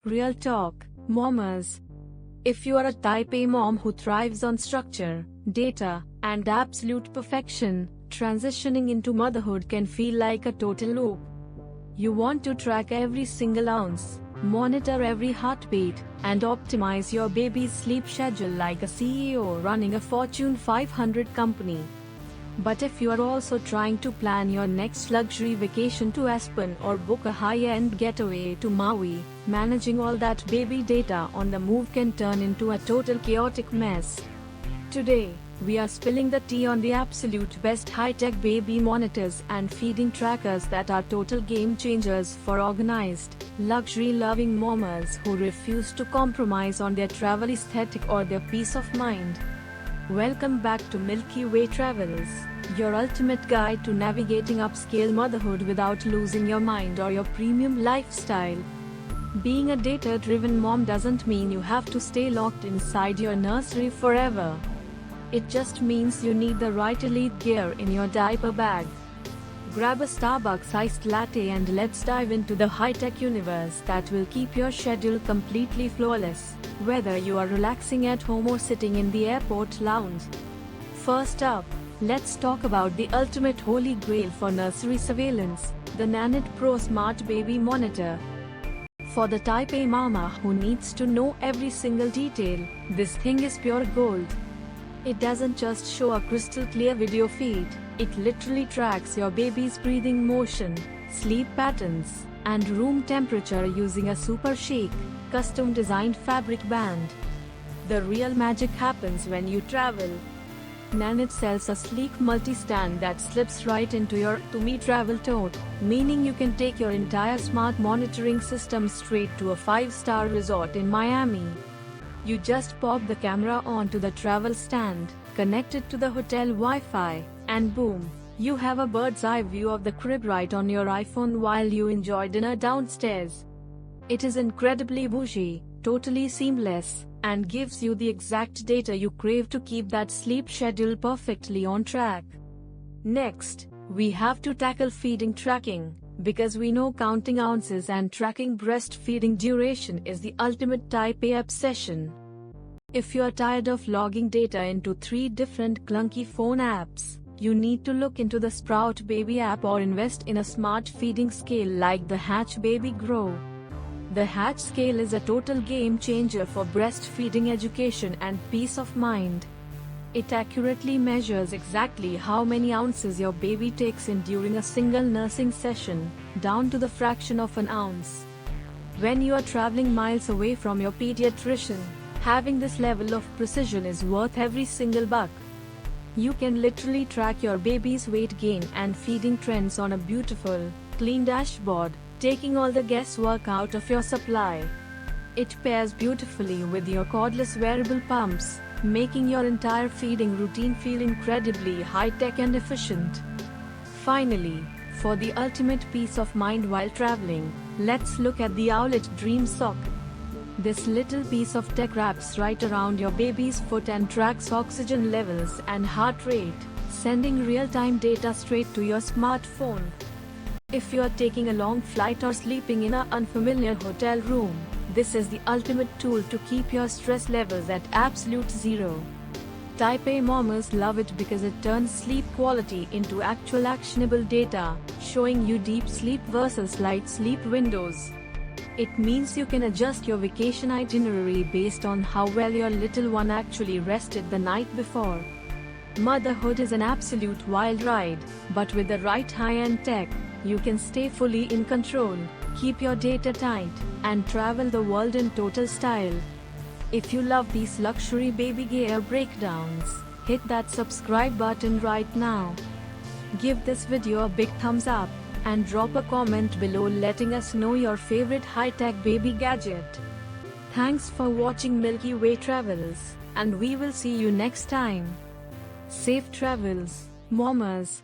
Real talk, mommers. If you are a type A mom who thrives on structure, data, and absolute perfection, transitioning into motherhood can feel like a total loop. You want to track every single ounce, monitor every heartbeat, and optimize your baby's sleep schedule like a CEO running a Fortune 500 company. But if you are also trying to plan your next luxury vacation to Aspen or book a high-end getaway to Maui, managing all that baby data on the move can turn into a total chaotic mess. Today, we are spilling the tea on the absolute best high-tech baby monitors and feeding trackers that are total game changers for organized, luxury-loving mommers who refuse to compromise on their travel aesthetic or their peace of mind. Welcome back to Milky Way Travels, your ultimate guide to navigating upscale motherhood without losing your mind or your premium lifestyle. Being a data-driven mom doesn't mean you have to stay locked inside your nursery forever. It just means you need the right elite gear in your diaper bag. Grab a Starbucks iced latte and let's dive into the high-tech universe that will keep your schedule completely flawless, whether you are relaxing at home or sitting in the airport lounge. First up, let's talk about the ultimate holy grail for nursery surveillance, the Nanit Pro Smart Baby Monitor. For the type A mama who needs to know every single detail, this thing is pure gold. It doesn't just show a crystal clear video feed, it literally tracks your baby's breathing motion, sleep patterns, and room temperature using a super chic, custom-designed fabric band. The real magic happens when you travel. Nanit sells a sleek multi-stand that slips right into your To-Me travel tote, meaning you can take your entire smart monitoring system straight to a 5-star resort in Miami. You just pop the camera onto the travel stand, connect it to the hotel Wi-Fi, and boom, you have a bird's eye view of the crib right on your iPhone while you enjoy dinner downstairs. It is incredibly bougie, totally seamless, and gives you the exact data you crave to keep that sleep schedule perfectly on track. Next, we have to tackle feeding tracking, because we know counting ounces and tracking breastfeeding duration is the ultimate type A obsession. If you're tired of logging data into 3 different clunky phone apps, you need to look into the Sprout Baby app or invest in a smart feeding scale like the Hatch Baby Grow. The Hatch scale is a total game changer for breastfeeding education and peace of mind. It accurately measures exactly how many ounces your baby takes in during a single nursing session, down to the fraction of an ounce. When you are traveling miles away from your pediatrician, having this level of precision is worth every single buck. You can literally track your baby's weight gain and feeding trends on a beautiful, clean dashboard, taking all the guesswork out of your supply. It pairs beautifully with your cordless wearable pumps, making your entire feeding routine feel incredibly high-tech and efficient. Finally, for the ultimate peace of mind while traveling, let's look at the Owlet Dream Sock. This little piece of tech wraps right around your baby's foot and tracks oxygen levels and heart rate, sending real-time data straight to your smartphone. If you are taking a long flight or sleeping in an unfamiliar hotel room, this is the ultimate tool to keep your stress levels at absolute zero. Type A mommers love it because it turns sleep quality into actual actionable data, showing you deep sleep versus light sleep windows. It means you can adjust your vacation itinerary based on how well your little one actually rested the night before. Motherhood is an absolute wild ride, but with the right high-end tech, you can stay fully in control, keep your data tight, and travel the world in total style. If you love these luxury baby gear breakdowns, hit that subscribe button right now. Give this video a big thumbs up, and drop a comment below letting us know your favorite high-tech baby gadget. Thanks for watching Milky Way Travels, and we will see you next time. Safe travels, mommers.